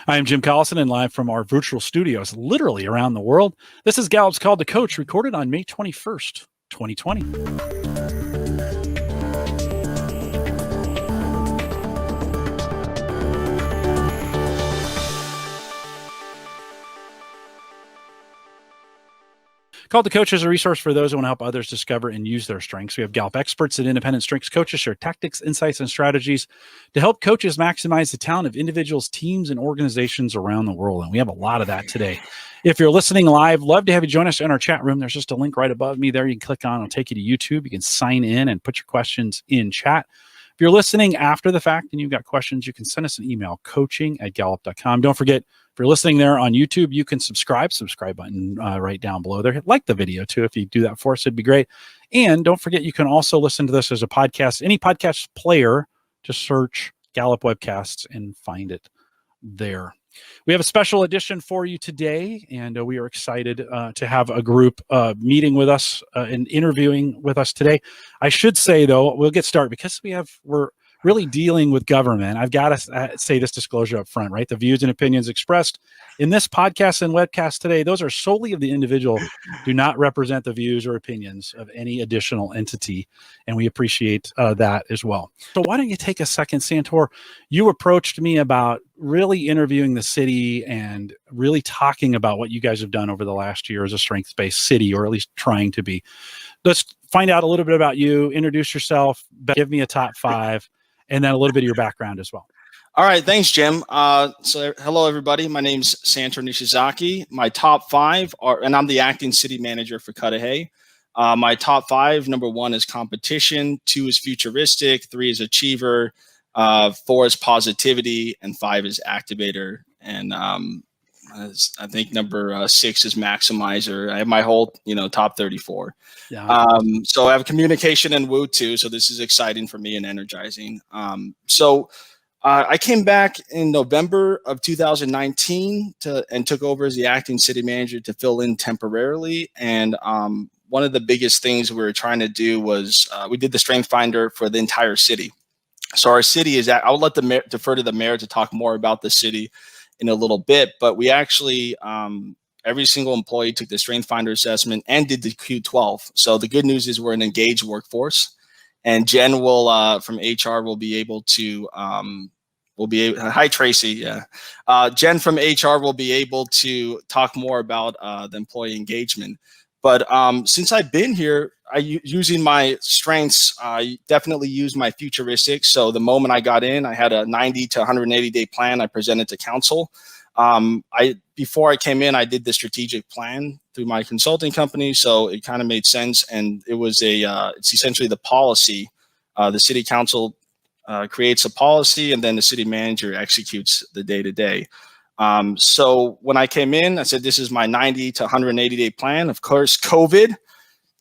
I am Jim Collison and live from our virtual studios, literally around the world. This is Gallup's Call to Coach, recorded on May 21st, 2020. Call to Coach is a resource for those who want to help others discover and use their strengths. We have Gallup experts and independent strengths coaches share tactics, insights, and strategies to help coaches maximize the talent of individuals, teams, and organizations around the world. And we have a lot of that today. If you're listening live, love to have you join us in our chat room. There's just a link right above me there. You can click on, it'll take you to YouTube. You can sign in and put your questions in chat. If you're listening after the fact and you've got questions, you can send us an email, coaching@gallup.com. Don't forget, if you're listening there on YouTube, you can subscribe button right down below there. Like the video too. If you do that for us, it'd be great. And don't forget, you can also listen to this as a podcast. Any podcast player, just search Gallup Webcasts and find it there. We have a special edition for you today, and we are excited to have a group meeting with us and interviewing with us today. I should say, though, we'll get started because we're really dealing with government. I've got to say this disclosure up front, right? The views and opinions expressed in this podcast and webcast today, those are solely of the individual, do not represent the views or opinions of any additional entity. And we appreciate that as well. So why don't you take a second, Santor? You approached me about really interviewing the city and really talking about what you guys have done over the last year as a strengths-based city, or at least trying to be. Let's find out a little bit about you, introduce yourself, give me a top five, and then a little bit of your background as well. All right. Thanks, Jim. So hello, everybody. My name's Santor Nishizaki. My top five are, and I'm the acting city manager for Cudahy. My top five, number one is competition, two is futuristic, three is achiever, four is positivity, and five is activator. And I think number six is maximizer. I have my whole, top 34. Yeah. So I have communication and woo too. So this is exciting for me and energizing. I came back in November of 2019 and took over as the acting city manager to fill in temporarily. And one of the biggest things we were trying to do was we did the strength finder for the entire city. So our city is I'll let the mayor, defer to the mayor to talk more about the city in a little bit, but we actually every single employee took the strength finder assessment and did the Q12. So the good news is we're an engaged workforce, and Jen will from HR will be able to hi Tracy, yeah. Jen from HR will be able to talk more about the employee engagement. But since I've been here, using my strengths, I definitely used my futuristic. So the moment I got in, I had a 90 to 180 day plan I presented to council. Before I came in, I did the strategic plan through my consulting company, so it kind of made sense. And it was it's essentially the policy. The city council creates a policy, and then the city manager executes the day-to-day. So when I came in, I said, this is my 90 to 180 day plan. Of course, COVID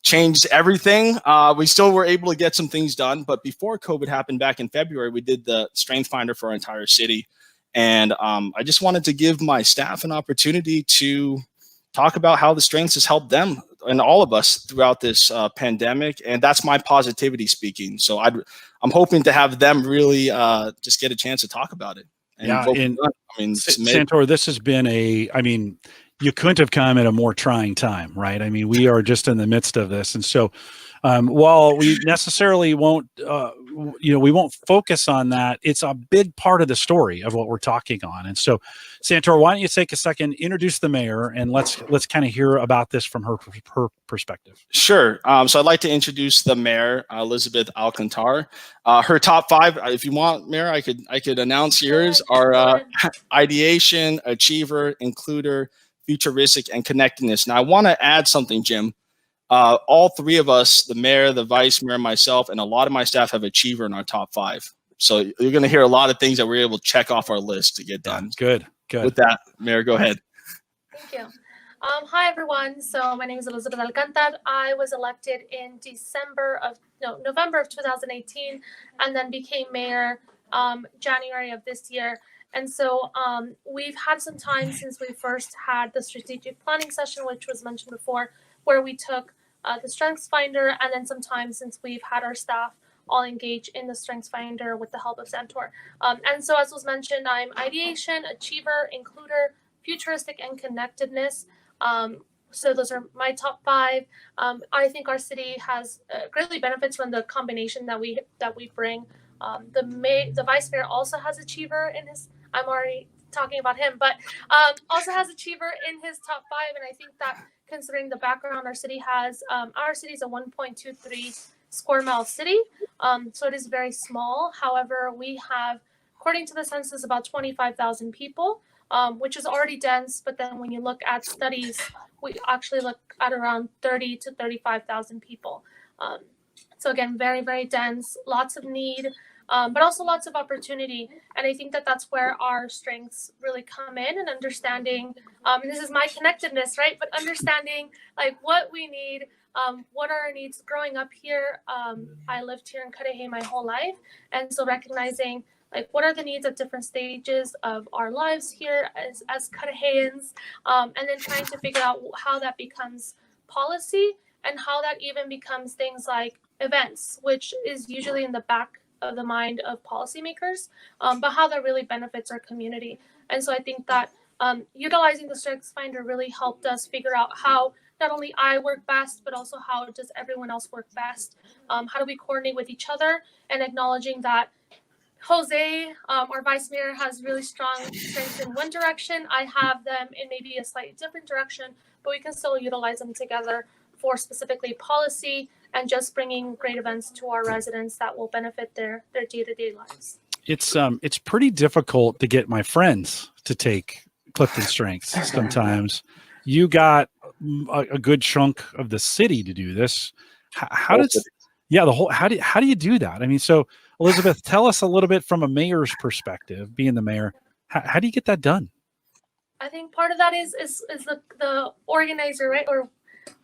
changed everything. We still were able to get some things done, but before COVID happened back in February, we did the strength finder for our entire city. And I just wanted to give my staff an opportunity to talk about how the strengths has helped them and all of us throughout this pandemic. And that's my positivity speaking. So I'm hoping to have them really just get a chance to talk about it. And Santor, this has been you couldn't have come at a more trying time, right? I mean, we are just in the midst of this. And so while we necessarily won't, we won't focus on that, it's a big part of the story of what we're talking on. And so, Santor, why don't you take a second, introduce the mayor, and let's kind of hear about this from her perspective. Sure. So I'd like to introduce the mayor, Elizabeth Alcantar. Her top five, if you want, Mayor, I could announce yours, are ideation, achiever, includer, futuristic, and connectedness. Now, I want to add something, Jim. All three of us, the mayor, the vice mayor, myself, and a lot of my staff have achiever in our top five. So you're going to hear a lot of things that we're able to check off our list to get done. Good. With that, Mayor, go ahead. Thank you. Hi, everyone. So my name is Elizabeth Alcantar. I was elected in November of 2018, and then became mayor January of this year. And so we've had some time since we first had the strategic planning session, which was mentioned before, where we took the strengths finder, and then some time since we've had our staff all engage in the Strengths Finder with the help of Santor. And so, as was mentioned, I'm ideation, achiever, includer, futuristic, and connectedness. So those are my top 5. I think our city has greatly benefits from the combination that we bring. The vice mayor also has achiever in his. I'm already talking about him, but also has achiever in his top 5. And I think that considering the background our city has, our city is a 1.23 square mile city, so it is very small. However, we have, according to the census, about 25,000 people, which is already dense. But then when you look at studies, we actually look at around 30 to 35,000 people. So again, very, very dense, lots of need, but also lots of opportunity. And I think that that's where our strengths really come in, and understanding, and this is my connectedness, right? But understanding like what we need, what are our needs. Growing up here, I lived here in Cudahy my whole life. And so recognizing like what are the needs at different stages of our lives here as Cudahayans, and then trying to figure out how that becomes policy, and how that even becomes things like events, which is usually in the back of the mind of policymakers, but how that really benefits our community. And so I think that utilizing the Strengths Finder really helped us figure out how not only I work best, but also how does everyone else work best? How do we coordinate with each other, and acknowledging that Jose, our vice mayor, has really strong strengths in one direction. I have them in maybe a slightly different direction, but we can still utilize them together for specifically policy and just bringing great events to our residents that will benefit their day-to-day lives. It's pretty difficult to get my friends to take CliftonStrengths sometimes. You got a good chunk of the city to do this. How do you do that? I mean, so Elizabeth, tell us a little bit from a mayor's perspective, being the mayor, how do you get that done? I think part of that is the organizer, right? Or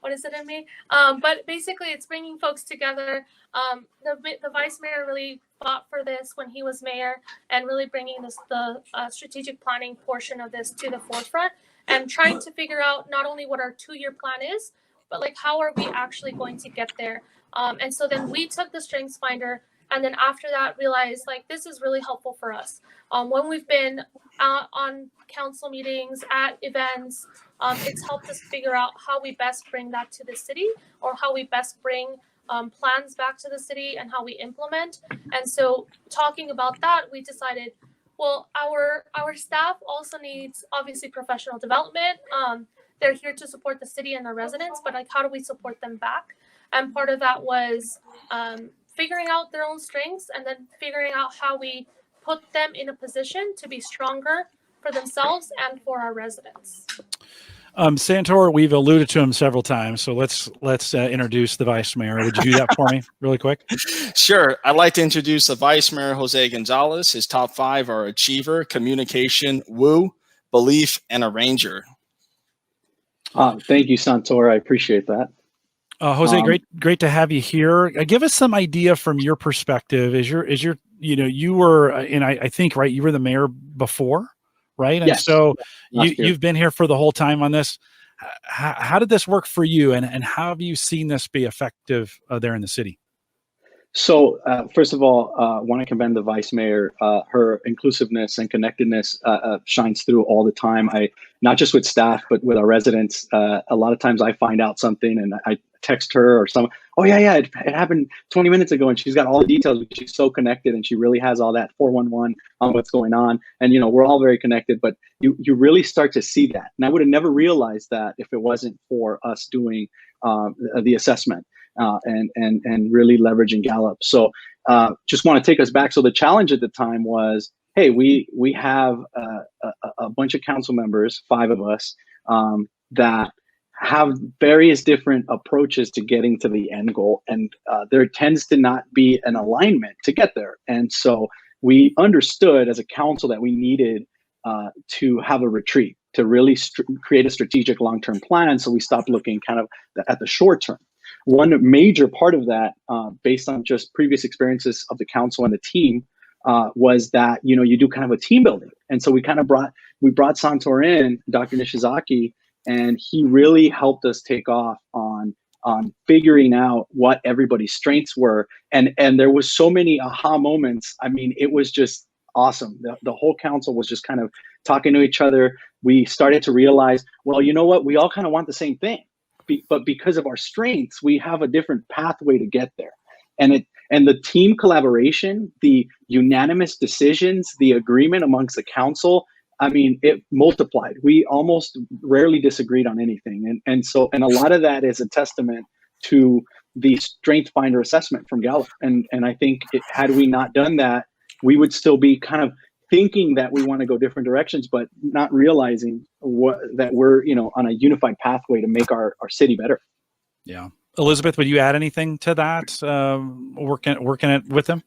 what is it in me? But basically it's bringing folks together. The vice mayor really fought for this when he was mayor, and really bringing the strategic planning portion of this to the forefront, and trying to figure out not only what our 2-year plan is, but like how are we actually going to get there. And so then we took the Strengths Finder, and then after that realized like this is really helpful for us. When we've been on council meetings, at events, it's helped us figure out how we best bring that to the city, or how we best bring plans back to the city, and how we implement. And so talking about that, we decided, well, our staff also needs obviously professional development. They're here to support the city and our residents, but like how do we support them back? And part of that was figuring out their own strengths, and then figuring out how we put them in a position to be stronger for themselves and for our residents. Santor, we've alluded to him several times, so let's introduce the vice mayor. Would you do that for me really quick? Sure. I'd like to introduce the vice mayor, Jose Gonzalez. His top 5 are achiever, communication, woo, belief, and arranger. Thank you, Santor. I appreciate that. Jose, great to have you here. Give us some idea from your perspective. You were, and I think, right, you were the mayor before, right? And yes. So you've been here for the whole time on this. How did this work for you, and how have you seen this be effective there in the city? So first of all, I want to commend the vice mayor. Her inclusiveness and connectedness shines through all the time. Not just with staff, but with our residents. A lot of times I find out something and I text her or someone, oh yeah, it happened 20 minutes ago, and she's got all the details because she's so connected, and she really has all that 411 on what's going on. And we're all very connected, but you really start to see that. And I would have never realized that if it wasn't for us doing the assessment. And really leveraging Gallup. So just want to take us back. So the challenge at the time was, hey, we have a bunch of council members, 5 of us, that have various different approaches to getting to the end goal. And there tends to not be an alignment to get there. And so we understood as a council that we needed to have a retreat, to really create a strategic long-term plan. So we stopped looking kind of at the short term. One major part of that, based on just previous experiences of the council and the team, was that you do kind of a team building, and so we brought Santor in, Dr. Nishizaki, and he really helped us take off on on figuring out what everybody's strengths were. And there was so many aha moments. I mean, it was just awesome. The whole council was just kind of talking to each other. We started to realize, well, you know what? We all kind of want the same thing, but because of our strengths, we have a different pathway to get there. And the team collaboration, the unanimous decisions, the agreement amongst the council, I mean, it multiplied. We almost rarely disagreed on anything. And a lot of that is a testament to the Strength Finder assessment from Gallup. And I think had we not done that, we would still be kind of thinking that we want to go different directions, but not realizing that we're, on a unified pathway to make our city better. Yeah. Elizabeth, would you add anything to that? Working it with him?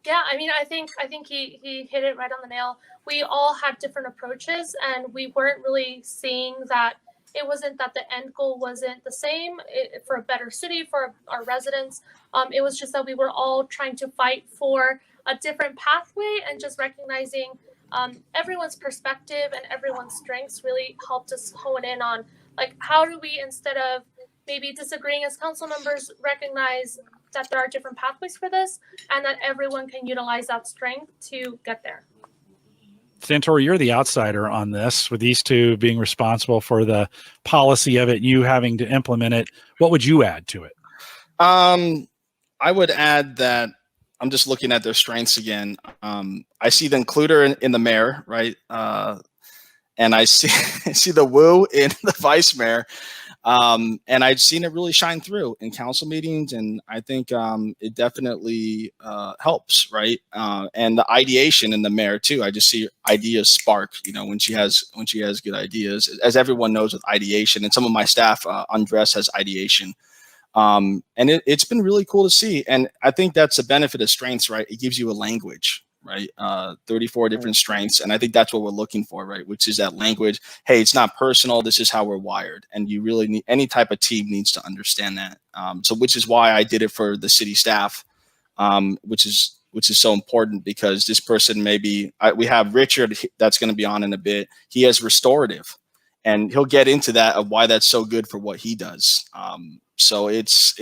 Yeah, I mean, I think he hit it right on the nail. We all had different approaches, and we weren't really seeing that it wasn't that the end goal wasn't the same for a better city for our residents. It was just that we were all trying to fight for a different pathway, and just recognizing everyone's perspective and everyone's strengths really helped us hone in on, like, how do we, instead of maybe disagreeing as council members, recognize that there are different pathways for this, and that everyone can utilize that strength to get there. Santori, you're the outsider on this, with these two being responsible for the policy of it, you having to implement it. What would you add to it? I would add that I'm just looking at their strengths again. I see the includer in the mayor, right? And I see the woo in the vice mayor. And I've seen it really shine through in council meetings, and I think it definitely helps, right? And the ideation in the mayor too. I just see ideas spark, when she has good ideas. As everyone knows with ideation, and some of my staff, Andres has ideation, and it's been really cool to see. And I think that's the benefit of strengths, right? It gives you a language. Right, 34 different strengths, and I think that's what we're looking for, right? Which is that language. Hey, it's not personal. This is how we're wired, and you really need, any type of team needs to understand that. So, which is why I did it for the city staff, which is so important, because this person we have Richard that's going to be on in a bit. He has restorative, and he'll get into that of why that's so good for what he does. So it's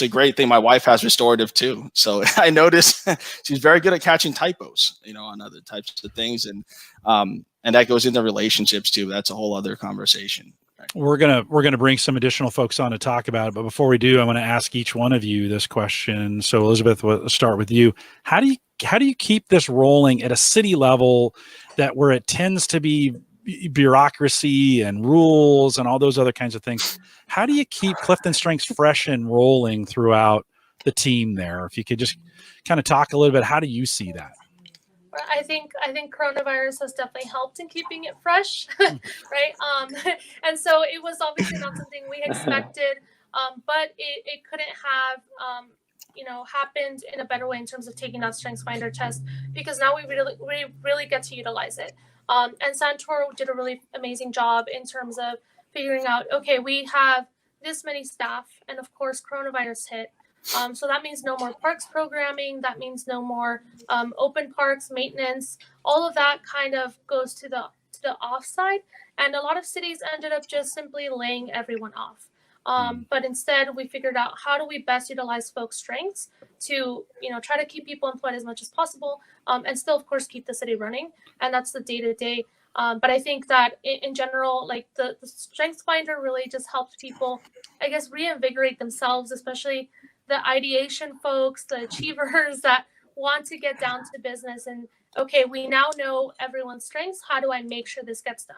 a great thing. My wife has restorative too, so I noticed she's very good at catching typos, on other types of things, and that goes into relationships too. That's a whole other conversation. Right? We're gonna bring some additional folks on to talk about it, but before we do, I want to ask each one of you this question. So Elizabeth, we'll start with you. How do you keep this rolling at a city level, that where it tends to be bureaucracy and rules and all those other kinds of things? How do you keep CliftonStrengths fresh and rolling throughout the team there? If you could just kind of talk a little bit, how do you see that? I think coronavirus has definitely helped in keeping it fresh, right? And so it was obviously not something we expected, but it couldn't have happened in a better way in terms of taking that StrengthsFinder test, because now we really get to utilize it. And Santor did a really amazing job in terms of figuring out, okay, we have this many staff, and of course coronavirus hit. So that means no more parks programming. That means no more open parks maintenance. All of that kind of goes to the offside, and a lot of cities ended up just simply laying everyone off. But instead, we figured out, how do we best utilize folks' strengths to try to keep people employed as much as possible, and still, of course, keep the city running. And that's the day-to-day. But I think that in general, like the Strengths Finder really just helps people, I guess, reinvigorate themselves, especially the ideation folks, the achievers that want to get down to business. And okay, we now know everyone's strengths. How do I make sure this gets done?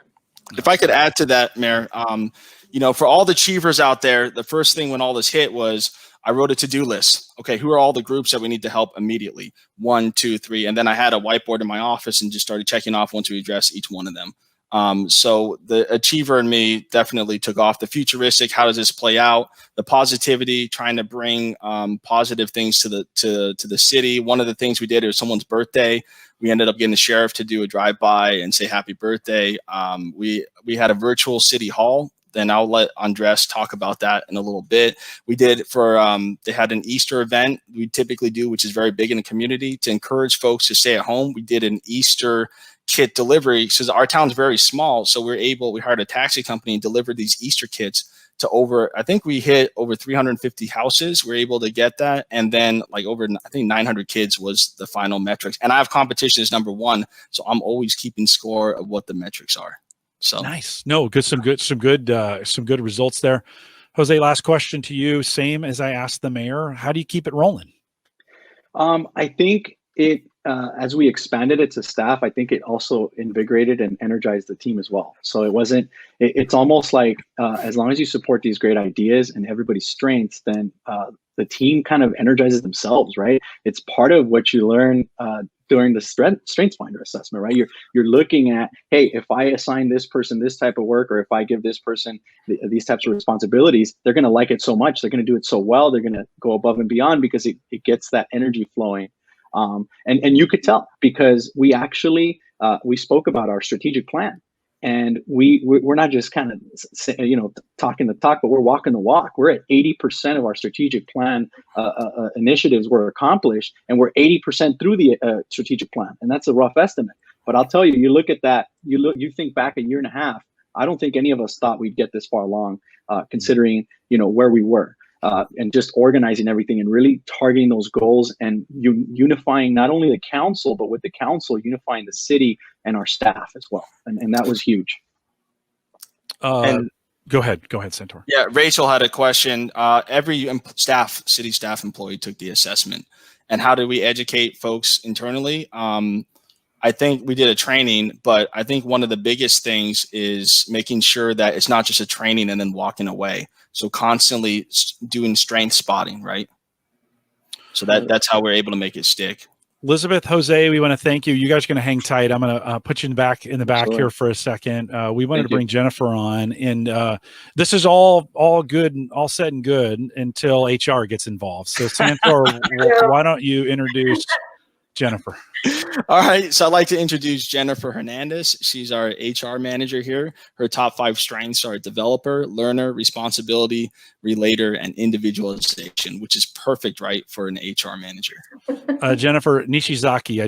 If I could add to that, Mayor, for all the achievers out there, the first thing when all this hit was I wrote a to-do list. Okay, who are all the groups that we need to help immediately? 1, 2, 3. And then I had a whiteboard in my office and just started checking off once we address each one of them. So the achiever in me definitely took off. The futuristic, how does this play out? The positivity, trying to bring positive things to the city. One of the things we did, it was someone's birthday. We ended up getting the sheriff to do a drive-by and say happy birthday. We had a virtual city hall. Then I'll let Andres talk about that in a little bit. We did they had an Easter event we typically do, which is very big in the community, to encourage folks to stay at home. We did an Easter kit delivery, because our town's very small. So we hired a taxi company and delivered these Easter kits to I think we hit over 350 houses. We're able to get that. And then like I think 900 kids was the final metrics. And I have competition as number one. So I'm always keeping score of what the metrics are. So nice. No, some good results there. Jose, last question to you. Same as I asked the mayor. How do you keep it rolling? I think as we expanded it to staff, I think it also invigorated and energized the team as well. So it's almost like as long as you support these great ideas and everybody's strengths, then the team kind of energizes themselves, right? It's part of what you learn during the strengths finder assessment, right? You're looking at, hey, if I assign this person this type of work, or if I give this person these types of responsibilities, they're going to like it so much, they're going to do it so well, they're going to go above and beyond because it gets that energy flowing. And you could tell because we actually we spoke about our strategic plan, and we're not just kind of talking the talk, but we're walking the walk. We're at 80% of our strategic plan initiatives were accomplished, and we're 80% through the strategic plan, and that's a rough estimate. But I'll tell you, you look at that, you think back a year and a half. I don't think any of us thought we'd get this far along, considering where we were. And just organizing everything and really targeting those goals and unifying not only the council, but with the council, unifying the city and our staff as well. And that was huge. And go ahead, Centaur. Yeah, Rachel had a question. Every city staff employee took the assessment. And how do we educate folks internally? I think we did a training, but I think one of the biggest things is making sure that it's not just a training and then walking away. So constantly doing strength spotting, right? So that's how we're able to make it stick. Elizabeth, Jose, we want to thank you. You guys are going to hang tight. I'm going to put you in the back here for a second. We wanted to bring Jennifer on, and this is all good and all said and good until HR gets involved. So Santor, why don't you introduce Jennifer? All right. So I'd like to introduce Jennifer Hernandez. She's our HR manager here. Her top 5 strengths are developer, learner, responsibility, relator, and individualization, which is perfect, right, for an HR manager. Jennifer Nishizaki. I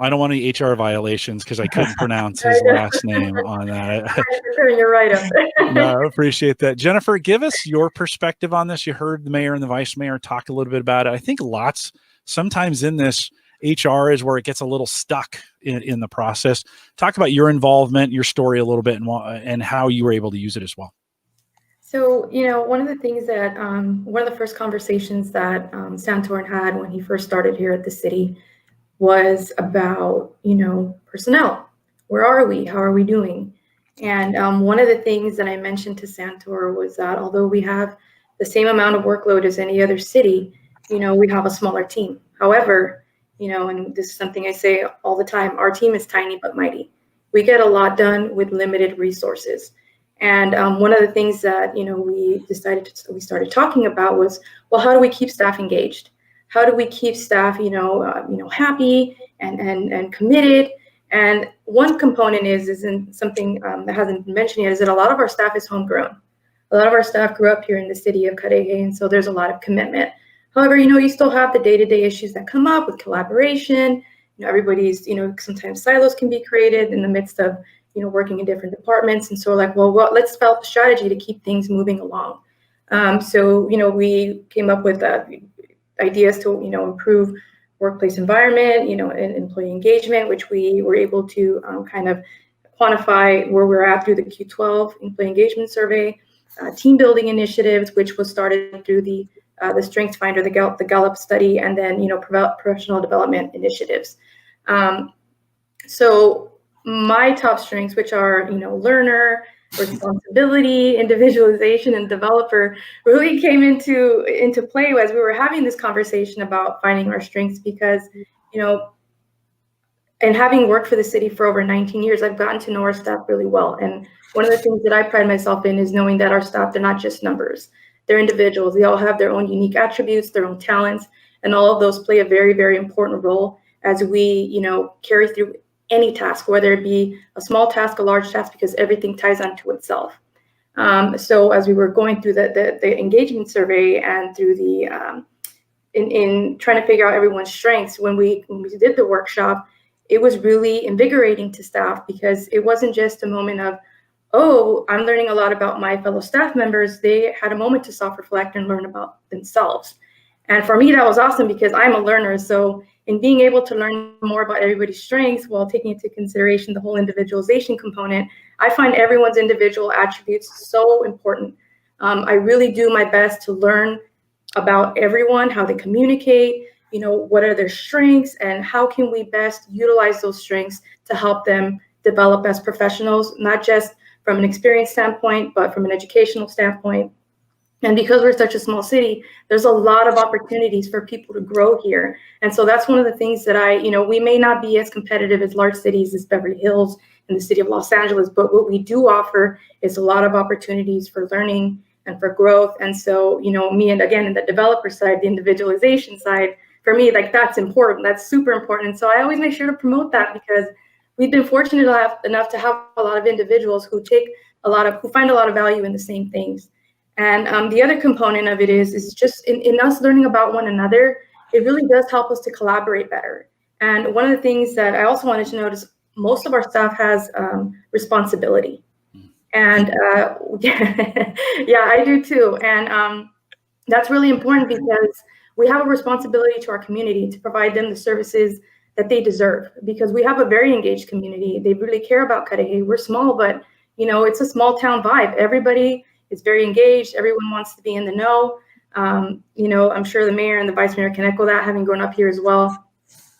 don't want any HR violations because I couldn't pronounce his last name on that. You're right up there. No, I appreciate that. Jennifer, give us your perspective on this. You heard the mayor and the vice mayor talk a little bit about it. I think sometimes in this, HR is where it gets a little stuck in the process. Talk about your involvement, your story a little bit, and how you were able to use it as well. So, one of the things that, one of the first conversations that Santorn had when he first started here at the city was about, personnel. Where are we? How are we doing? And one of the things that I mentioned to Santor was that although we have the same amount of workload as any other city, we have a smaller team. However, and this is something I say all the time, our team is tiny but mighty. We get a lot done with limited resources. And one of the things that, we started talking about was, well, how do we keep staff engaged? How do we keep staff, happy and committed? And one component isn't something that hasn't been mentioned yet, is that a lot of our staff is homegrown. A lot of our staff grew up here in the city of Cudahy, and so there's a lot of commitment. However, you still have the day-to-day issues that come up with collaboration. Everybody's, sometimes silos can be created in the midst of, working in different departments. And so let's develop a strategy to keep things moving along. So, we came up with ideas to, improve workplace environment, and employee engagement, which we were able to kind of quantify where we're at through the Q12 employee engagement survey, team building initiatives, which was started through the Strengths Finder, the Gallup study, and then professional development initiatives. So my top strengths, which are learner, responsibility, individualization, and developer, really came into play as we were having this conversation about finding our strengths, because and having worked for the city for over 19 years, I've gotten to know our staff really well. And one of the things that I pride myself in is knowing that our staff, they're not just numbers. They're individuals. They all have their own unique attributes, their own talents, and all of those play a very, very important role as we, carry through any task, whether it be a small task, a large task, because everything ties onto itself. So as we were going through the engagement survey and through the in trying to figure out everyone's strengths, when we did the workshop, it was really invigorating to staff, because it wasn't just a moment of, oh, I'm learning a lot about my fellow staff members. They had a moment to self-reflect and learn about themselves. And for me, that was awesome, because I'm a learner. So in being able to learn more about everybody's strengths while taking into consideration the whole individualization component, I find everyone's individual attributes so important. I really do my best to learn about everyone, how they communicate, what are their strengths, and how can we best utilize those strengths to help them develop as professionals, not just from an experience standpoint, but from an educational standpoint. And because we're such a small city, there's a lot of opportunities for people to grow here. And so that's one of the things that we may not be as competitive as large cities as Beverly Hills and the city of Los Angeles, but what we do offer is a lot of opportunities for learning and for growth. And so, me, and again, in the developer side, the individualization side, for me, like, that's important. That's super important. And so I always make sure to promote that, because we've been fortunate enough to have a lot of individuals who find a lot of value in the same things. And the other component of it is just in us learning about one another, it really does help us to collaborate better. And one of the things that I also wanted to note is most of our staff has responsibility. And yeah, I do too. And that's really important, because we have a responsibility to our community to provide them the services that they deserve, because we have a very engaged community. They really care about Cudahy. We're small, but it's a small town vibe. Everybody is very engaged. Everyone wants to be in the know. I'm sure the mayor and the vice mayor can echo that, having grown up here as well.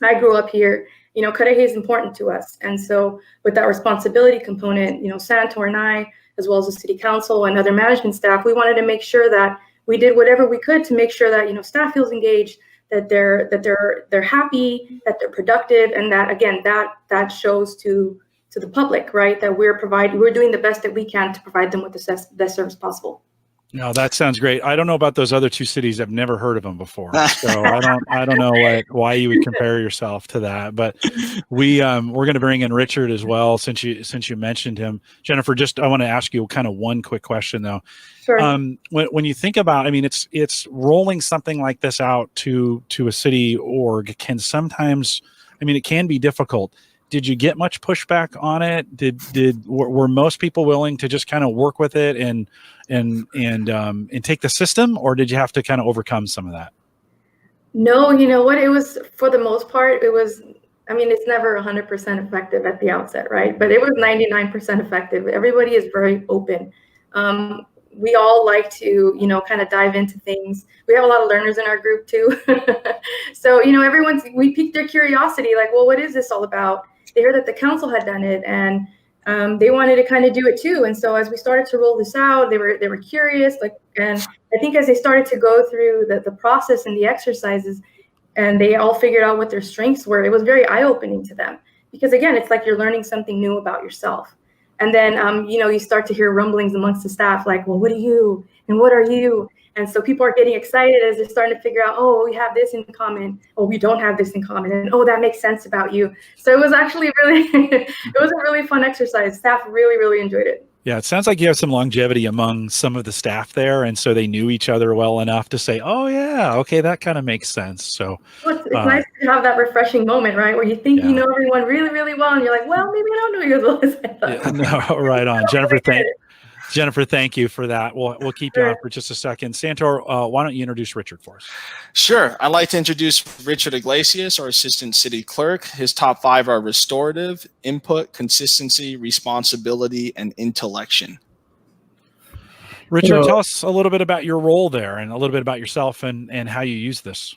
I grew up here. Cudahy is important to us. And so with that responsibility component, Santor and I, as well as the city council and other management staff, we wanted to make sure that we did whatever we could to make sure that, staff feels engaged, that they're happy, that they're productive, and that, again, that shows to the public, right? That we're doing the best that we can to provide them with the best service possible. No, that sounds great. I don't know about those other two cities. I've never heard of them before, so I don't know why you would compare yourself to that. But we're going to bring in Richard as well, since you mentioned him. Jennifer, I want to ask you kind of one quick question though. Sure. When you think about, it's rolling something like this out to a city org can sometimes, it can be difficult. Did you get much pushback on it? Were most people willing to just kind of work with it and take the system, or did you have to kind of overcome some of that? No, you know what? It was, for the most part, it's never 100% effective at the outset, right? But it was 99% effective. Everybody is very open. We all like to, kind of dive into things. We have a lot of learners in our group too. So, we piqued their curiosity, like, well, what is this all about? They heard that the council had done it, and they wanted to kind of do it too. And so as we started to roll this out, they were curious, and I think as they started to go through the process and the exercises, and they all figured out what their strengths were, it was very eye-opening to them, because again, it's like you're learning something new about yourself. And then, you start to hear rumblings amongst the staff, like, well, what are you? And what are you? And so people are getting excited as they're starting to figure out, oh, we have this in common. Oh, we don't have this in common. And oh, that makes sense about you. So it was actually it was a really fun exercise. Staff really, really enjoyed it. Yeah, it sounds like you have some longevity among some of the staff there, and so they knew each other well enough to say, "Oh, yeah, okay, that kind of makes sense." So it's nice to have that refreshing moment, right, where you think you know everyone really, really well, and you're like, "Well, maybe I don't know you as well as I thought." Yeah, no, right on, Jennifer. Thank you for that. We'll keep you on for just a second. Santor, why don't you introduce Richard for us? Sure. I'd like to introduce Richard Iglesias, our assistant city clerk. His top 5 are restorative, input, consistency, responsibility, and intellection. Richard, tell us a little bit about your role there and a little bit about yourself and how you use this.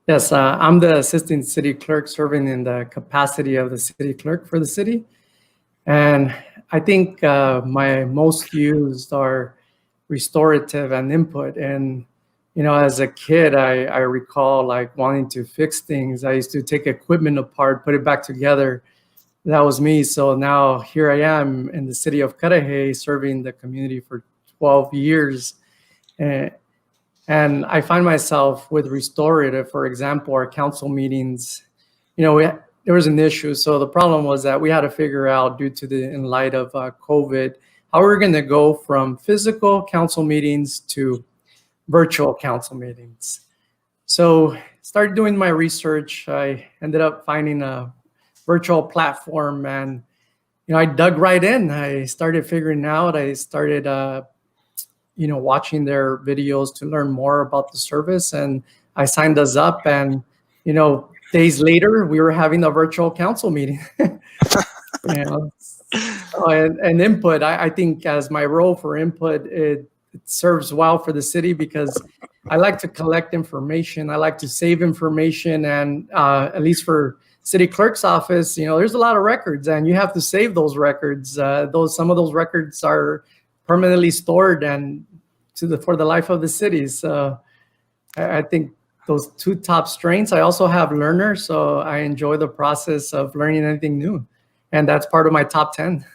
Yes, I'm the assistant city clerk, serving in the capacity of the city clerk for the city. And I think my most used are restorative and input. And, as a kid, I recall like wanting to fix things. I used to take equipment apart, put it back together. That was me. So now here I am in the city of Cudahy, serving the community for 12 years. And I find myself with restorative, for example, our council meetings, there was an issue. So the problem was that we had to figure out, in light of COVID, how we're going to go from physical council meetings to virtual council meetings. So started doing my research. I ended up finding a virtual platform. And, I dug right in. I started figuring out, I started, watching their videos to learn more about the service. And I signed us up, and, days later, we were having a virtual council meeting. And input, I think as my role for input, it serves well for the city, because I like to collect information. I like to save information. And at least for city clerk's office, there's a lot of records, and you have to save those records. Some of those records are permanently stored and for the life of the city. So I think those two top strengths. I also have learners, so I enjoy the process of learning anything new. And that's part of my top 10.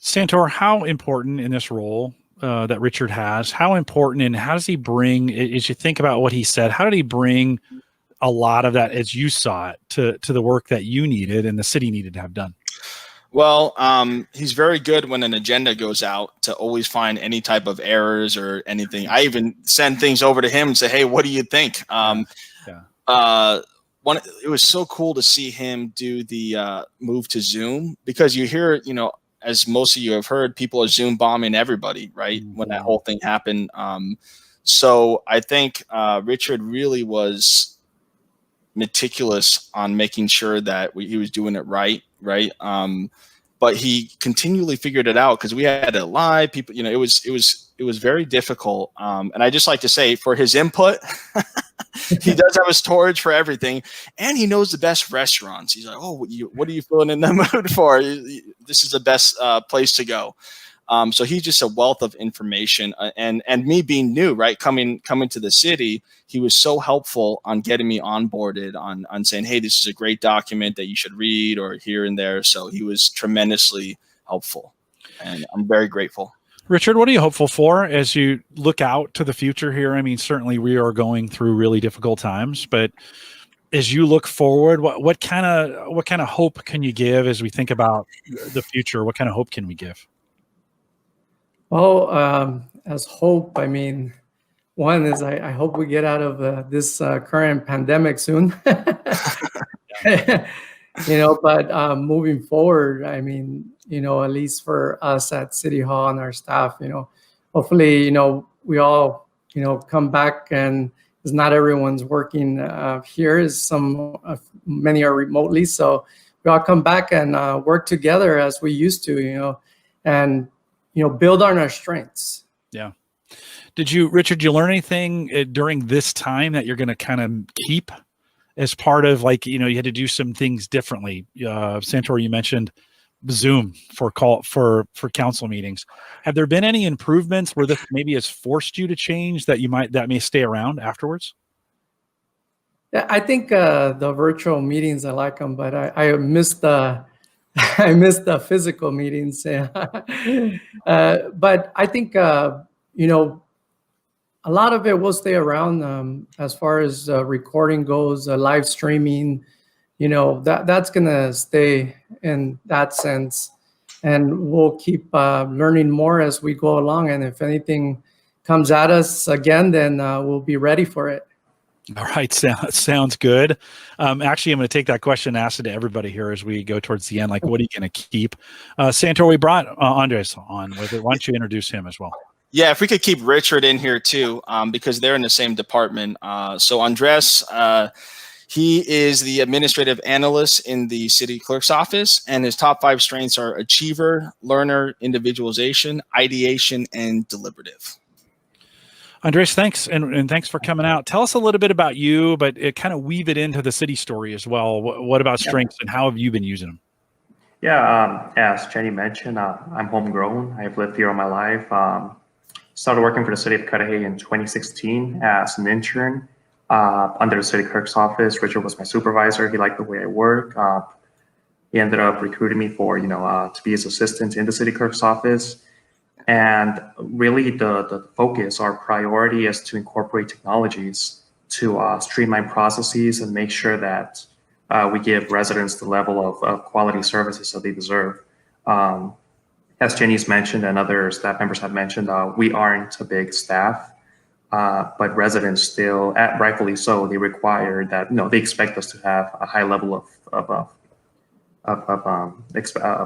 Santor, how important in this role that Richard has, how important, and how does he bring, as you think about what he said, how did he bring a lot of that, as you saw it, to the work that you needed and the city needed to have done? Well, he's very good when an agenda goes out to always find any type of errors or anything. I even send things over to him and say, hey, what do you think? It was so cool to see him do the move to Zoom, because you hear, as most of you have heard, people are Zoom bombing everybody, right? Mm-hmm. When that whole thing happened. So I think Richard really was meticulous on making sure that he was doing it right. But he continually figured it out, because we had to lie. People, it was very difficult. And I just like to say, for his input, he does have a storage for everything, and he knows the best restaurants. He's like, oh, what are you feeling in the mood for? This is the best place to go. So he's just a wealth of information, and me being new, right, coming to the city, he was so helpful on getting me onboarded on saying, hey, this is a great document that you should read, or here and there. So he was tremendously helpful, and I'm very grateful. Richard, what are you hopeful for as you look out to the future here? I mean, certainly we are going through really difficult times, but as you look forward, what kind of hope can you give as we think about the future? What kind of hope can we give? Well, as hope, I mean, one is I hope we get out of this current pandemic soon. But moving forward, I mean, at least for us at City Hall and our staff, hopefully, we all, come back, and because not everyone's working here, is many are remotely. So we all come back and work together as we used to, and, build on our strengths. Yeah. Richard, you learn anything during this time that you're going to kind of keep as part of, like, you had to do some things differently? Santor, you mentioned Zoom for council meetings. Have there been any improvements where this maybe has forced you to change that may stay around afterwards? Yeah, I think the virtual meetings, I like them, but I miss the physical meetings. But I think a lot of it will stay around as far as recording goes, live streaming. That's gonna stay in that sense, and we'll keep learning more as we go along. And if anything comes at us again, then we'll be ready for it. All right, sounds good. Actually, I'm going to take that question and ask it to everybody here as we go towards the end. Like, what are you going to keep? Santor, we brought Andres on with it. Why don't you introduce him as well? Yeah, if we could keep Richard in here too, because they're in the same department. So Andres, he is the administrative analyst in the city clerk's office, and his top 5 strengths are achiever, learner, individualization, ideation, and deliberative. Andres, thanks, and thanks for coming out. Tell us a little bit about you, but kind of weave it into the city story as well. What about strengths, and how have you been using them? Yeah, as Jenny mentioned, I'm homegrown. I've lived here all my life. Started working for the city of Cudahy in 2016 as an intern under the city clerk's office. Richard was my supervisor. He liked the way I work. He ended up recruiting me for, to be his assistant in the city clerk's office. And really the focus, our priority is to incorporate technologies to streamline processes and make sure that we give residents the level of quality services that they deserve. As Jenny's mentioned and other staff members have mentioned, we aren't a big staff. but residents still, rightfully so, they require that, they expect us to have a high level of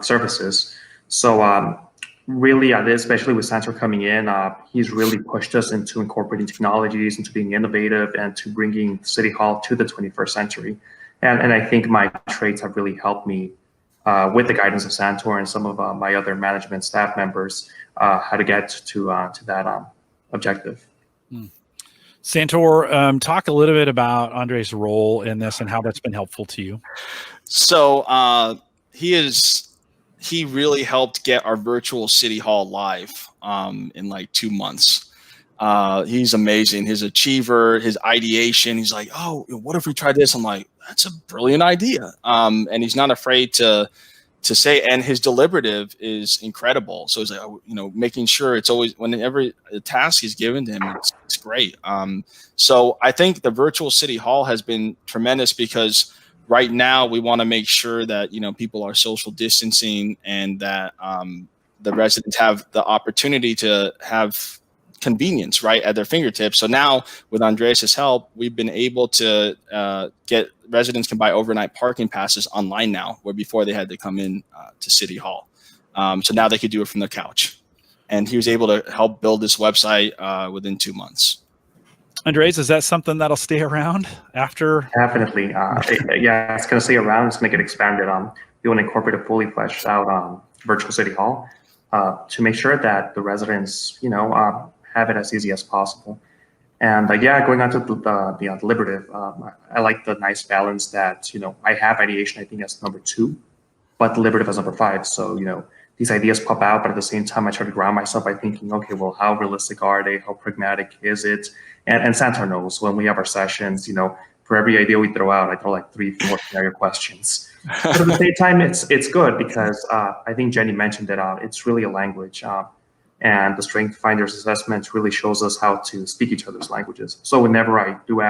services. So really, especially with Santor coming in, he's really pushed us into incorporating technologies, into being innovative, and to bringing City Hall to the 21st century. And I think my traits have really helped me with the guidance of Santor and some of my other management staff members, how to get to that objective. Santor, talk a little bit about Andres' role in this and how that's been helpful to you. So he really helped get our virtual City Hall live in like 2 months. He's amazing. His achiever, his ideation. He's like, oh, what if we try this? I'm like, that's a brilliant idea. And he's not afraid to say, and his deliberative is incredible. So he's like, making sure it's always, whenever a task is given to him, it's great. So I think the virtual City Hall has been tremendous because right now we want to make sure that, people are social distancing and that the residents have the opportunity to have convenience right at their fingertips. So now with Andres' help, we've been able to get residents can buy overnight parking passes online now, where before they had to come in to City Hall. So now they could do it from the couch. And he was able to help build this website within 2 months. Andres, is that something that'll stay around after? Definitely. It's going to stay around. It's going to get expanded. We want to incorporate a fully fleshed out virtual City Hall to make sure that the residents, have it as easy as possible. And going on to the deliberative, I like the nice balance that, I have ideation, I think, as number 2, but deliberative as number 5. So, these ideas pop out, but at the same time, I try to ground myself by thinking, okay, well, how realistic are they? How pragmatic is it? And Santor knows when we have our sessions, for every idea we throw out, I throw like 3-4 scenario questions. But at the same time, it's good because I think Jenny mentioned that it's really a language. And the Strength Finders assessment really shows us how to speak each other's languages. So whenever I do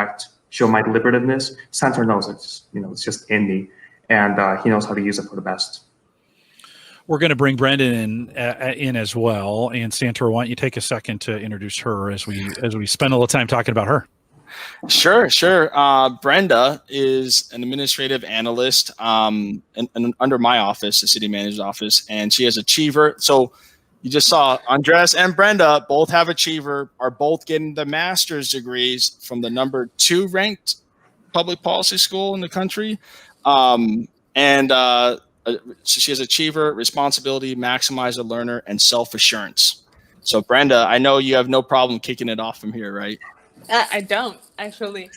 show my deliberativeness, Santor knows it's just in me, and he knows how to use it for the best. We're going to bring Brendan in as well. And Santor, why don't you take a second to introduce her as we spend a little time talking about her? Sure. Brenda is an administrative analyst and under my office, the city manager's office, and she has Achiever. So you just saw Andres and Brenda both have Achiever, are both getting the master's degrees from the number 2 ranked public policy school in the country. So she has Achiever, Responsibility, Maximizer, Learner, and Self-Assurance. So Brenda, I know you have no problem kicking it off from here, right? I don't, actually.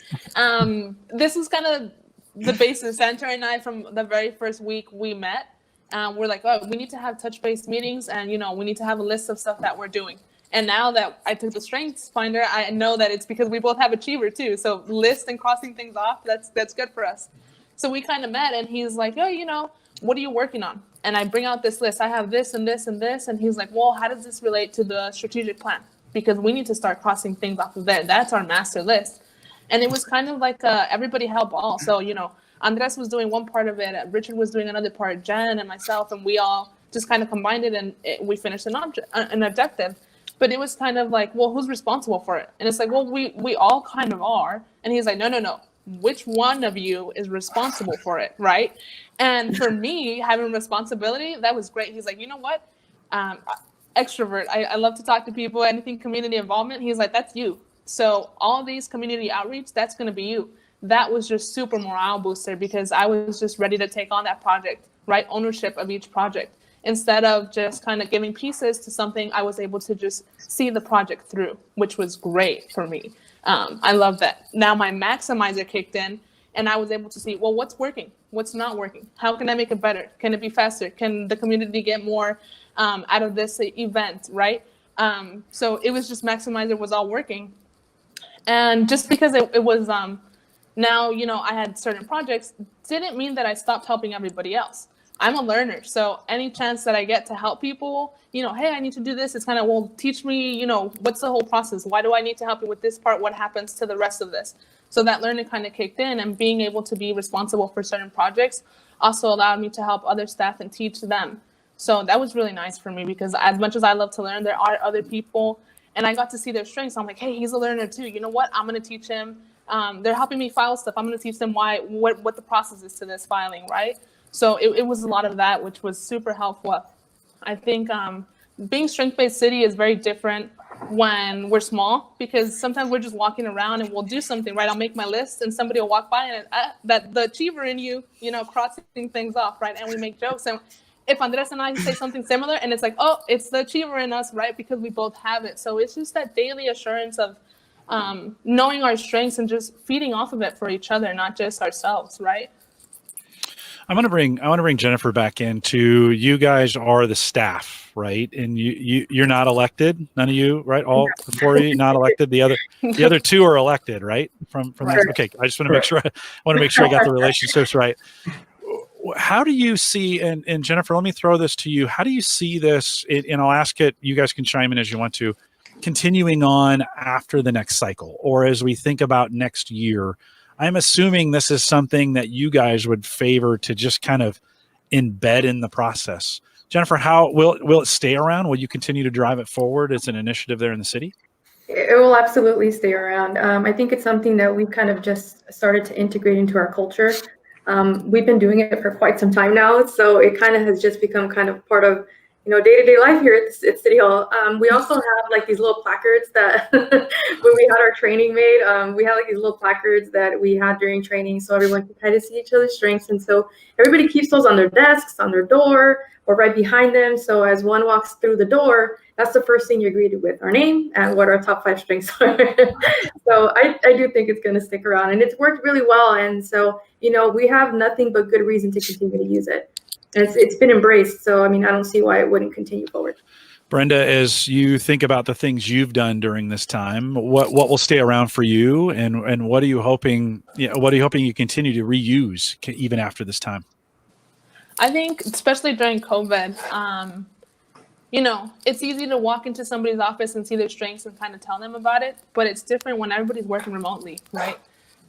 This is kind of the basis. Santor and I, from the very first week we met, we're like, oh, we need to have touch-based meetings, and we need to have a list of stuff that we're doing. And now that I took the Strengths Finder, I know that it's because we both have Achiever too. So list and crossing things off, that's good for us. So we kind of met, and he's like, oh, what are you working on? And I bring out this list. I have this and this and this. And he's like, well, how does this relate to the strategic plan? Because we need to start crossing things off of there. That's our master list. And it was kind of like everybody help all. So, Andres was doing one part of it, Richard was doing another part, Jen and myself, and we all just kind of combined it, and we finished an objective. But it was kind of like, well, who's responsible for it? And it's like, well, we all kind of are. And he's like, no. Which one of you is responsible for it, right? And for me, having responsibility, that was great. He's like, you know what? Extrovert. I love to talk to people, anything community involvement. He's like, that's you. So all these community outreach, that's going to be you. That was just super morale booster because I was just ready to take on that project, right? Ownership of each project. Instead of just kind of giving pieces to something, I was able to just see the project through, which was great for me. I love that. Now my maximizer kicked in, and I was able to see, well, what's working? What's not working? How can I make it better? Can it be faster? Can the community get more out of this event, right? So it was just maximizer was all working. And just because it was now, I had certain projects, didn't mean that I stopped helping everybody else. I'm a learner. So any chance that I get to help people, hey, I need to do this. It's kind of, well, teach me, what's the whole process? Why do I need to help you with this part? What happens to the rest of this? So that learning kind of kicked in, and being able to be responsible for certain projects also allowed me to help other staff and teach them. So that was really nice for me because as much as I love to learn, there are other people and I got to see their strengths. I'm like, hey, he's a learner too. You know what? I'm going to teach him. They're helping me file stuff. I'm going to teach them what the process is to this filing, right? So it was a lot of that, which was super helpful. I think being strength-based city is very different when we're small, because sometimes we're just walking around and we'll do something, right? I'll make my list and somebody will walk by and that the achiever in you, crossing things off, right? And we make jokes. And if Andres and I say something similar and it's like, oh, it's the achiever in us, right? Because we both have it. So it's just that daily assurance of knowing our strengths and just feeding off of it for each other, not just ourselves, right? I want to bring Jennifer back into, you guys are the staff, right? And you're not elected, none of you, right? All the four of you not elected. The other two are elected, right? From Right. this. Okay, I just want to make sure I got the relationships right. How do you see, and Jennifer, let me throw this to you. How do you see this? And I'll ask it. You guys can chime in as you want to. Continuing on after the next cycle, or as we think about next year. I'm assuming this is something that you guys would favor to just kind of embed in the process. Jennifer, how will it stay around? Will you continue to drive it forward as an initiative there in the city? It will absolutely stay around. I think it's something that we've kind of just started to integrate into our culture. We've been doing it for quite some time now, so it kind of has just become kind of part of day-to-day life here at City Hall. We also have like these little placards that when we had our training made, we had like these little placards that we had during training, so everyone can kind of see each other's strengths. And so everybody keeps those on their desks, on their door, or right behind them. So as one walks through the door, that's the first thing you're greeted with, our name and what our top 5 strengths are. So I do think it's going to stick around, and it's worked really well. And so, we have nothing but good reason to continue to use it. And it's been embraced. So, I mean, I don't see why it wouldn't continue forward. Brenda, as you think about the things you've done during this time, what will stay around for you, and what are you hoping? What are you hoping you continue to reuse even after this time? I think, especially during COVID, it's easy to walk into somebody's office and see their strengths and kind of tell them about it, but it's different when everybody's working remotely, right?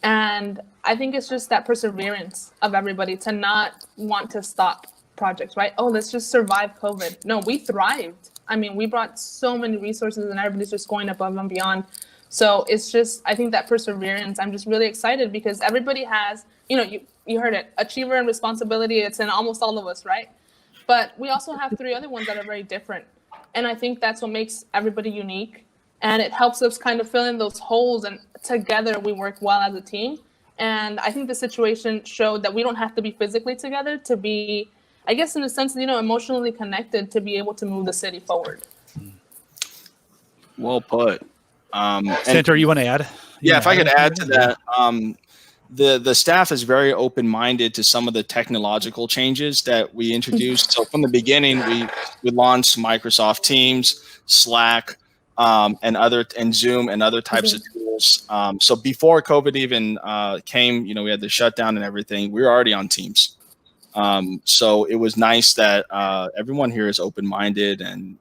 And I think it's just that perseverance of everybody to not want to stop projects, right? Oh, let's just survive COVID. No, we thrived. I mean, we brought so many resources and everybody's just going above and beyond. So it's just, I think that perseverance, I'm just really excited because everybody has, you heard it, achiever and responsibility. It's in almost all of us, right? But we also have 3 other ones that are very different. And I think that's what makes everybody unique. And it helps us kind of fill in those holes, and together we work well as a team. And I think the situation showed that we don't have to be physically together to be, I guess, in a sense, emotionally connected to be able to move the city forward. Well put. Santor, you want to add? Yeah, if I could add to that, the staff is very open-minded to some of the technological changes that we introduced. So from the beginning, we launched Microsoft Teams, Slack, and Zoom and other types of tools. So before COVID even came, we had the shutdown and everything. We were already on Teams. So it was nice that everyone here is open-minded and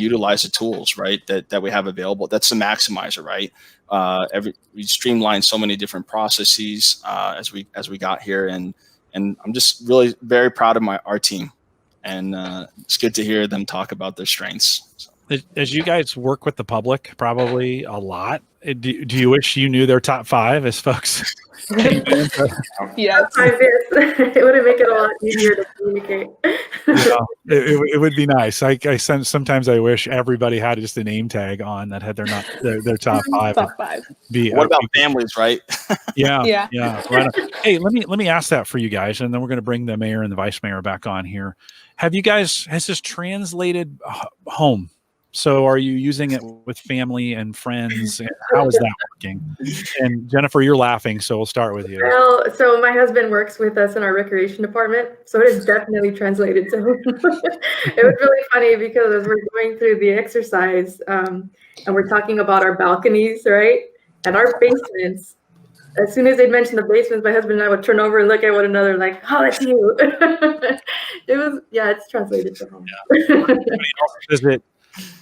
utilize the tools, right, that we have available. That's the maximizer, right? We streamlined so many different processes as we got here, and I'm just really very proud of our team, and it's good to hear them talk about their strengths. So. As you guys work with the public, probably a lot, do you wish you knew their top 5 as folks? Yes. It would make it a lot easier to communicate. It would be nice. Sometimes I wish everybody had just a name tag on that had their top 5. Top 5. What about families, right? Yeah. Right. Hey, let me ask that for you guys, and then we're going to bring the mayor and the vice mayor back on here. Has this translated home? So are you using it with family and friends? And how is that working? And Jennifer, you're laughing, so we'll start with you. Well, so my husband works with us in our recreation department, so it is definitely translated to him. It was really funny because as we're going through the exercise and we're talking about our balconies, right? And our basements, as soon as they'd mention the basements, my husband and I would turn over and look at one another like, oh, that's you. It's translated to home. Yeah.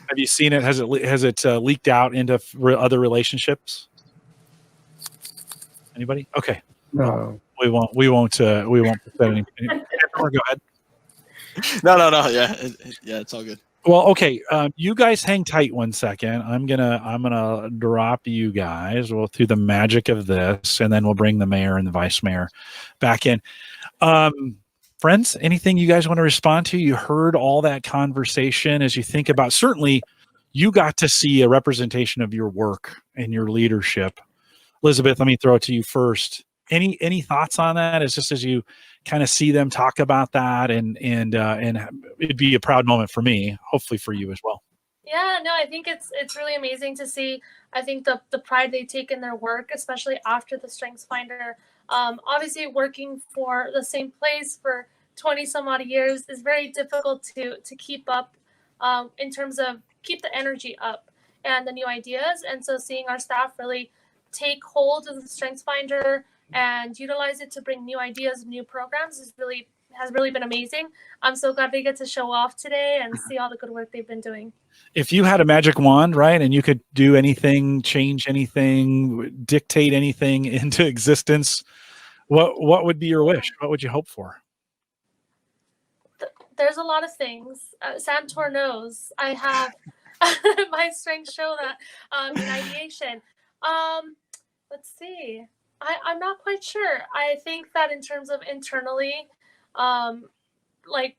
Have you seen it? Has it leaked out into other relationships? Anybody? Okay. No. We won't put that anything. Go ahead. No. Yeah, it's all good. Well, okay. You guys hang tight one second. I'm gonna drop you guys. Well, through the magic of this, and then we'll bring the mayor and the vice mayor back in. Friends, anything you guys want to respond to? You heard all that conversation. As you think about, certainly, you got to see a representation of your work and your leadership. Elizabeth, let me throw it to you first. Any thoughts on that? As just as you kind of see them talk about that, and it'd be a proud moment for me, hopefully for you as well. Yeah, no, I think it's really amazing to see. I think the pride they take in their work, especially after the Strengths Finder. Obviously, working for the same place for 20 some odd years is very difficult to keep up in terms of keep the energy up and the new ideas. And so seeing our staff really take hold of the Strengths Finder and utilize it to bring new ideas, new programs has really been amazing. I'm so glad we get to show off today and see all the good work they've been doing. If you had a magic wand, right, and you could do anything, change anything, dictate anything into existence, what would be your wish? What would you hope for? There's a lot of things. Santor knows I have my strengths show that in ideation. Let's see. I'm not quite sure. I think that in terms of internally, like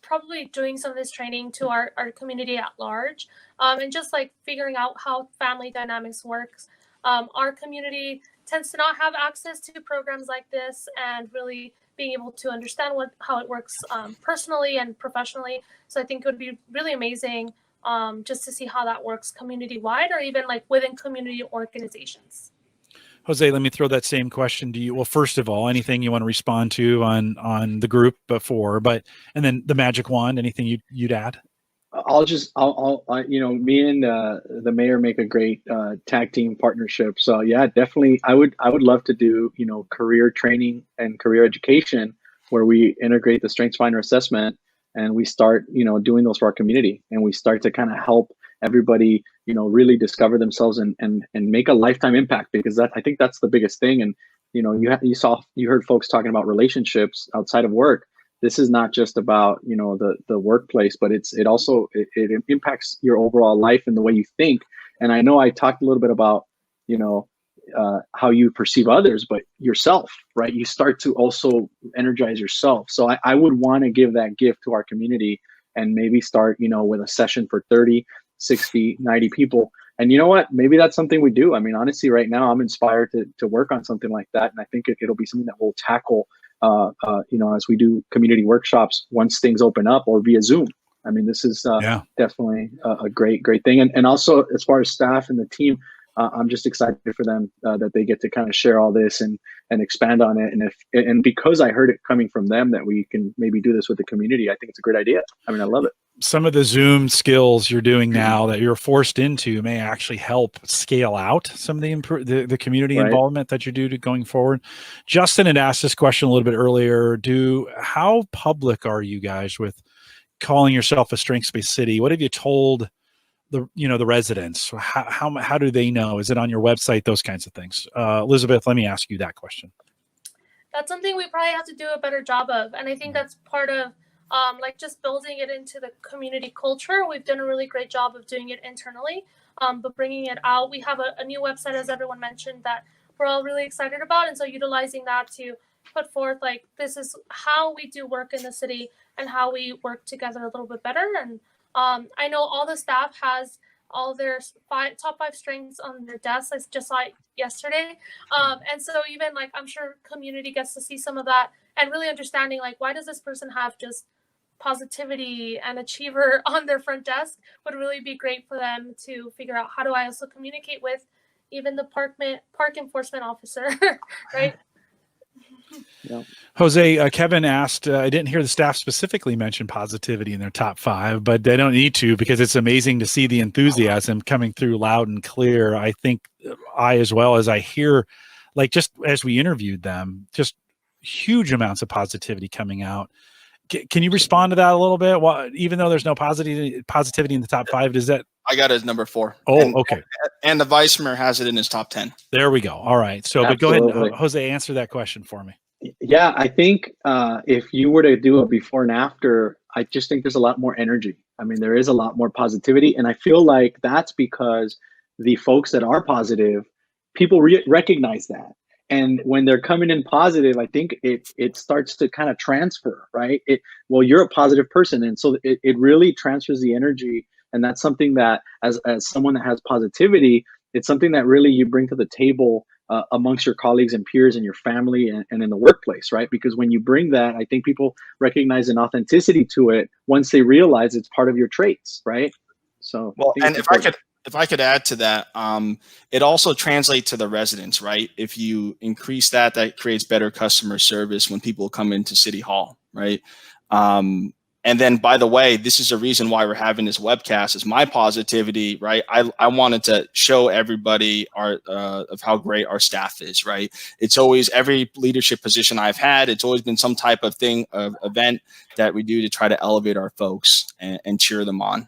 probably doing some of this training to our community at large, and just like figuring out how family dynamics works. Our community tends to not have access to programs like this, and really being able to understand how it works personally and professionally. So I think it would be really amazing just to see how that works community-wide, or even like within community organizations. Jose, let me throw that same question to you. Well, first of all, anything you want to respond to on the group before, and then the magic wand, anything you'd add? I'll me and the mayor make a great tag team partnership. So yeah, definitely, I would love to do career training and career education where we integrate the Strengths Finder assessment and we start doing those for our community, and we start to kind of help everybody really discover themselves and make a lifetime impact, because I think that's the biggest thing. And you heard folks talking about relationships outside of work. This is not just about the workplace, but it also impacts your overall life and the way you think. And I know I talked a little bit about how you perceive others, but yourself, right? You start to also energize yourself. So I would want to give that gift to our community, and maybe start with a session for 30, 60, 90 people. And you know what? Maybe that's something we do. I mean, honestly, right now I'm inspired to work on something like that, and I think it'll be something that we'll tackle as we do community workshops once things open up, or via Zoom. I mean, this is definitely a great thing. And also, as far as staff and the team, I'm just excited for them that they get to kind of share all this and expand on it. And because I heard it coming from them that we can maybe do this with the community, I think it's a great idea. I mean, I love it. Some of the Zoom skills you're doing now that you're forced into may actually help scale out some of the community involvement that you do going forward. Justin had asked this question a little bit earlier. How public are you guys with calling yourself a strengths-based city? What have you told the residents? How do they know? Is it on your website? Those kinds of things. Elizabeth, let me ask you that question. That's something we probably have to do a better job of, and I think that's part of just building it into the community culture. We've done a really great job of doing it internally, but bringing it out. We have a new website, as everyone mentioned, that we're all really excited about, and so utilizing that to put forth this is how we do work in the city and how we work together a little bit better. And I know all the staff has all their top 5 strengths on their desks. I just saw it yesterday. And so even I'm sure community gets to see some of that and really understanding why does this person have just positivity and achiever on their front desk would really be great for them to figure out. How do I also communicate with even the park enforcement officer, right? Yeah. Jose, Kevin asked, I didn't hear the staff specifically mention positivity in their top 5, but they don't need to, because it's amazing to see the enthusiasm coming through loud and clear. I think as well as I hear, just as we interviewed them, just huge amounts of positivity coming out. Can you respond to that a little bit? Well, even though there's no positivity in the top 5, does that? I got it as number 4. Oh, okay. And the vice mayor has it in his top 10. There we go. All right. So, but go ahead, Jose, answer that question for me. Yeah, I think if you were to do a before and after, I just think there's a lot more energy. I mean, there is a lot more positivity, and I feel like that's because the folks that are positive, people recognize that. And when they're coming in positive, I think it starts to kind of transfer, right? Well, you're a positive person, and so it really transfers the energy, and that's something that as someone that has positivity, it's something that really you bring to the table amongst your colleagues and peers and your family and in the workplace, right? Because when you bring that, I think people recognize an authenticity to it once they realize it's part of your traits, right? So, well, and if I could add to that, it also translates to the residents, right? If you increase that, that creates better customer service when people come into City Hall, right? And then, by the way, this is a reason why we're having this webcast, is my positivity, right? I wanted to show everybody of how great our staff is, right? It's always, every leadership position I've had, it's always been some type of event that we do to try to elevate our folks and cheer them on.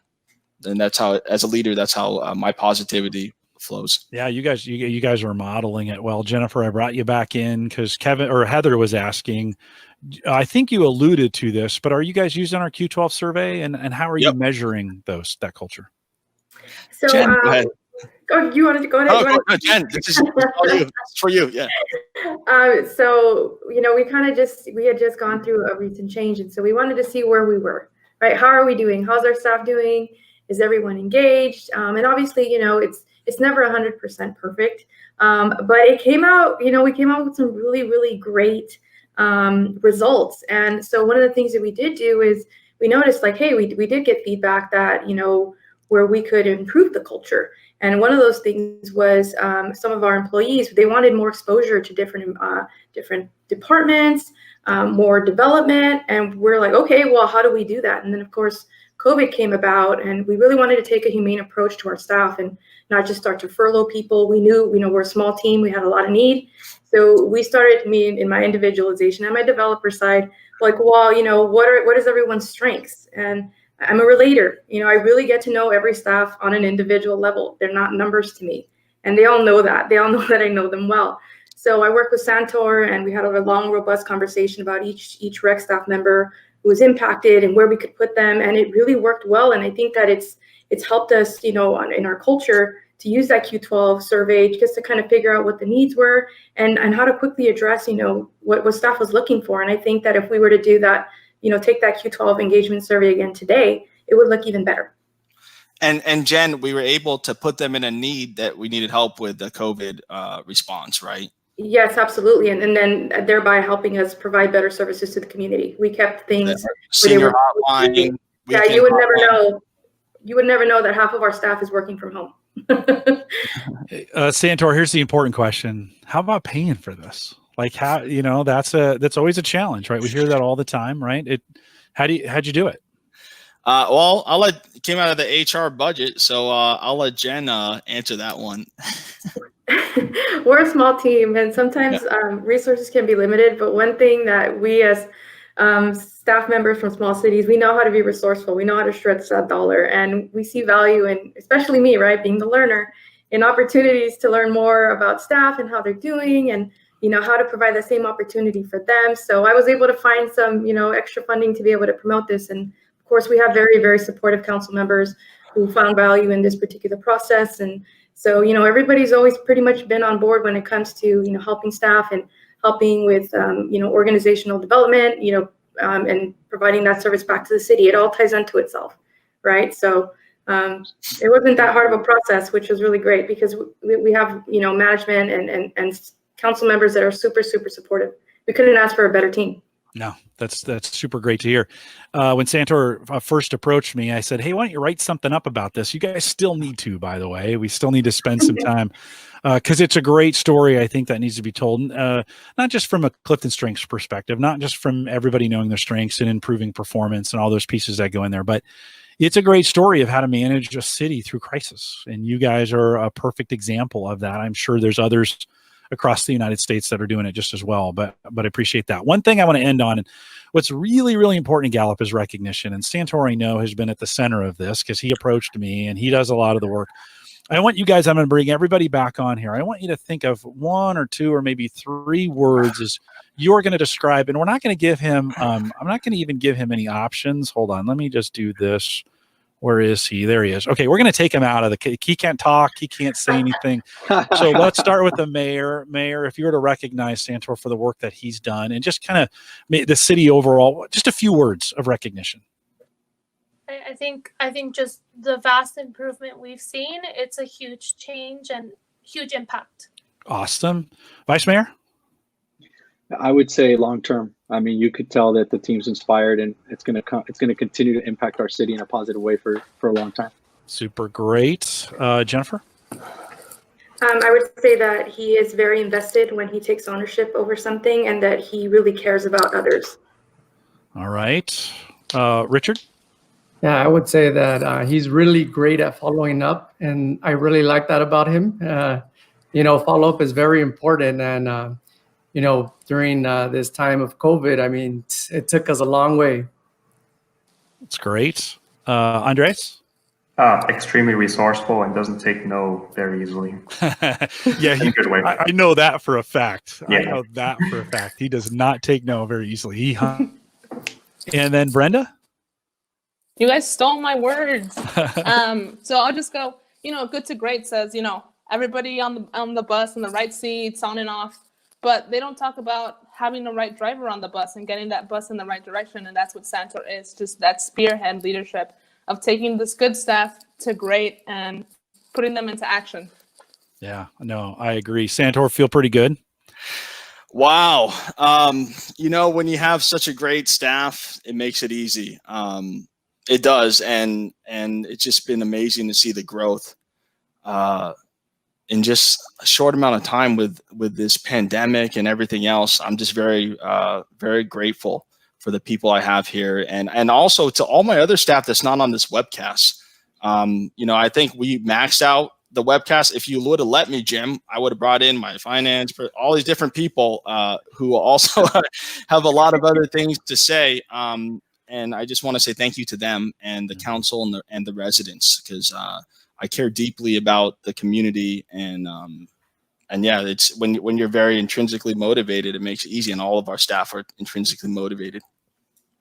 And that's how, as a leader, that's how my positivity flows. Yeah, you guys are modeling it well. Jennifer, I brought you back in because Kevin or Heather was asking, I think you alluded to this, but are you guys using our Q12 survey, and how are you measuring that culture? So, Jen, go ahead. You wanted to go ahead? Oh, go ahead, Jen. This is for you. Yeah. So, we had just gone through a recent change, and so we wanted to see where we were, right? How are we doing? How's our staff doing? Is everyone engaged? And obviously, it's never 100% perfect, but it came out. We came out with some really, really great results. And so one of the things that we did do is we noticed, like, hey, we did get feedback that where we could improve the culture. And one of those things was some of our employees, they wanted more exposure to different departments, more development. And we're like, okay, well, how do we do that? And then, of course, COVID came about, and we really wanted to take a humane approach to our staff and not just start to furlough people. We knew, we're a small team. We had a lot of need. So we started, in my individualization and my developer side, like, well, what is everyone's strengths? And I'm a relator. I really get to know every staff on an individual level. They're not numbers to me. And they all know that. They all know that I know them well. So I worked with Santor, and we had a long, robust conversation about each rec staff member who was impacted and where we could put them. And it really worked well. And I think that it's helped us, in our culture, to use that Q12 survey just to kind of figure out what the needs were and how to quickly address, what staff was looking for. And I think that if we were to do that, take that Q12 engagement survey again today, it would look even better. And Jen, we were able to put them in a need that we needed help with the COVID response, right? Yes, absolutely. And then thereby helping us provide better services to the community. We kept things. Senior hotline. Yeah, you would never know. You would never know that half of our staff is working from home. Santor, here's the important question. How about paying for this? Like, how, that's always a challenge, right? We hear that all the time, right? How'd you do it? Well, it came out of the HR budget, so I'll let Jen answer that one. We're a small team, and sometimes resources can be limited. But one thing that we as staff members from small cities, we know how to be resourceful. We know how to stretch that dollar, and we see value in, especially me, right, being the learner, in opportunities to learn more about staff and how they're doing, and how to provide the same opportunity for them. So I was able to find some extra funding to be able to promote this, and of course we have very, very supportive council members who found value in this particular process. And so everybody's always pretty much been on board when it comes to helping staff and helping with organizational development, and providing that service back to the city. It all ties into itself, right? So it wasn't that hard of a process, which was really great because we have management and council members that are super, super supportive. We couldn't ask for a better team. No, that's super great to hear. When Santor first approached me, I said, hey, why don't you write something up about this? You guys still need to, by the way. We still need to spend some time because it's a great story, I think, that needs to be told, not just from a CliftonStrengths perspective, not just from everybody knowing their strengths and improving performance and all those pieces that go in there, but it's a great story of how to manage a city through crisis. And you guys are a perfect example of that. I'm sure there's others across the United States that are doing it just as well, but I appreciate that. One thing I want to end on, and what's really, really important in Gallup is recognition. And Santor, I know, has been at the center of this because he approached me and he does a lot of the work. I want you guys, I'm going to bring everybody back on here. I want you to think of one or two or maybe three words as you're going to describe, and we're not going to give him, I'm not going to even give him any options. Hold on. Let me just do this Where is he? There he is. Okay, we're going to take him out of the. He can't talk. He can't say anything. So let's start with the mayor. Mayor, if you were to recognize Santor for the work that he's done and just kind of the city overall, just a few words of recognition. I think just the vast improvement we've seen, it's a huge change and huge impact. Awesome. Vice Mayor? I would say long term. I mean, you could tell that the team's inspired, and it's going to continue to impact our city in a positive way for a long time. Super great. Jennifer? I would say that he is very invested when he takes ownership over something, and that he really cares about others. All right. Richard? Yeah, I would say that he's really great at following up, and I really like that about him. Follow-up is very important, and during this time of COVID, I mean, it took us a long way. That's great. Andres? Extremely resourceful and doesn't take no very easily. Yeah, in a good way. I know that for a fact. Yeah. I know that for a fact. He does not take no very easily. And then Brenda? You guys stole my words. So I'll just go, good to great says, everybody on the bus in the right seats, on and off. But they don't talk about having the right driver on the bus and getting that bus in the right direction. And that's what Santor is, just that spearhead leadership of taking this good staff to great and putting them into action. Yeah, no, I agree. Santor, feel pretty good. Wow. When you have such a great staff, it makes it easy. It does. And it's just been amazing to see the growth in just a short amount of time with this pandemic and everything else. I'm just very, very grateful for the people I have here, and also to all my other staff that's not on this webcast. I think we maxed out the webcast. If you would have let me, Jim, I would have brought in my finance, all these different people who also have a lot of other things to say. And I just want to say thank you to them and the council and the residents, because I care deeply about the community, and yeah, it's when you're very intrinsically motivated, it makes it easy, and all of our staff are intrinsically motivated.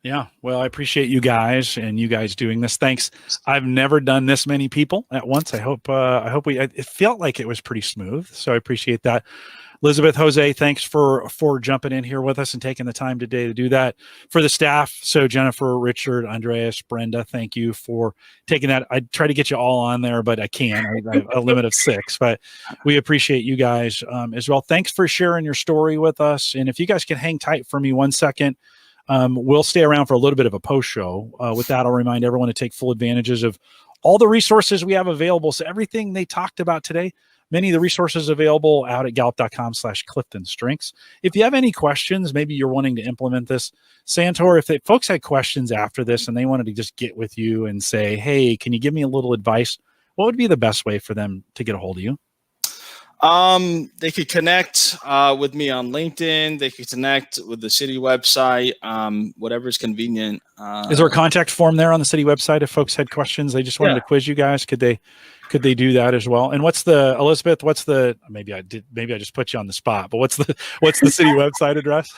Yeah, well, I appreciate you guys and you guys doing this. Thanks. I've never done this many people at once. I hope it felt like it was pretty smooth, so I appreciate that. Elizabeth, Jose, thanks for jumping in here with us and taking the time today to do that. For the staff, so Jennifer, Richard, Andreas, Brenda, thank you for taking that. I try to get you all on there, but I can't. I have a limit of 6, but we appreciate you guys as well. Thanks for sharing your story with us. And if you guys can hang tight for me 1 second, we'll stay around for a little bit of a post show. With that, I'll remind everyone to take full advantages of all the resources we have available. So everything they talked about today, many of the resources available out at gallup.com/CliftonStrengths. If you have any questions, maybe you're wanting to implement this, Santor, if folks had questions after this and they wanted to just get with you and say, hey, can you give me a little advice? What would be the best way for them to get a hold of you? They could connect with me on LinkedIn. They could connect with the city website, whatever is convenient. Is there a contact form there on the city website if folks had questions? They just wanted to quiz you guys. Could they do that as well? And Elizabeth, maybe I just put you on the spot, but what's the city website address?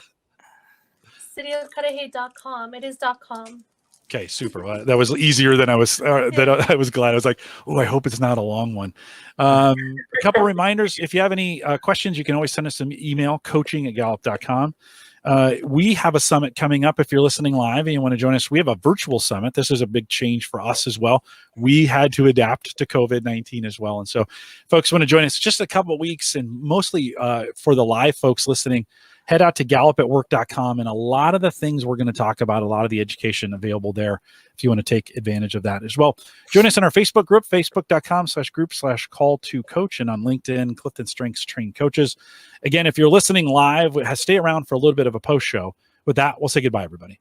cityofcudahy.com. It is .com. Okay, super. That was easier than I was. I was glad. I was like, I hope it's not a long one. A couple reminders: if you have any questions, you can always send us an email, coaching@gallup.com. We have a summit coming up. If you're listening live and you want to join us, we have a virtual summit. This is a big change for us as well. We had to adapt to COVID-19 as well, and so folks want to join us. Just a couple of weeks, and mostly for the live folks listening, head out to gallupatwork.com, and a lot of the things we're going to talk about, a lot of the education available there if you want to take advantage of that as well. Join us in our Facebook group, facebook.com/group/call2coach, and on LinkedIn, CliftonStrengths Train Coaches. Again, if you're listening live, stay around for a little bit of a post show. With that, we'll say goodbye, everybody.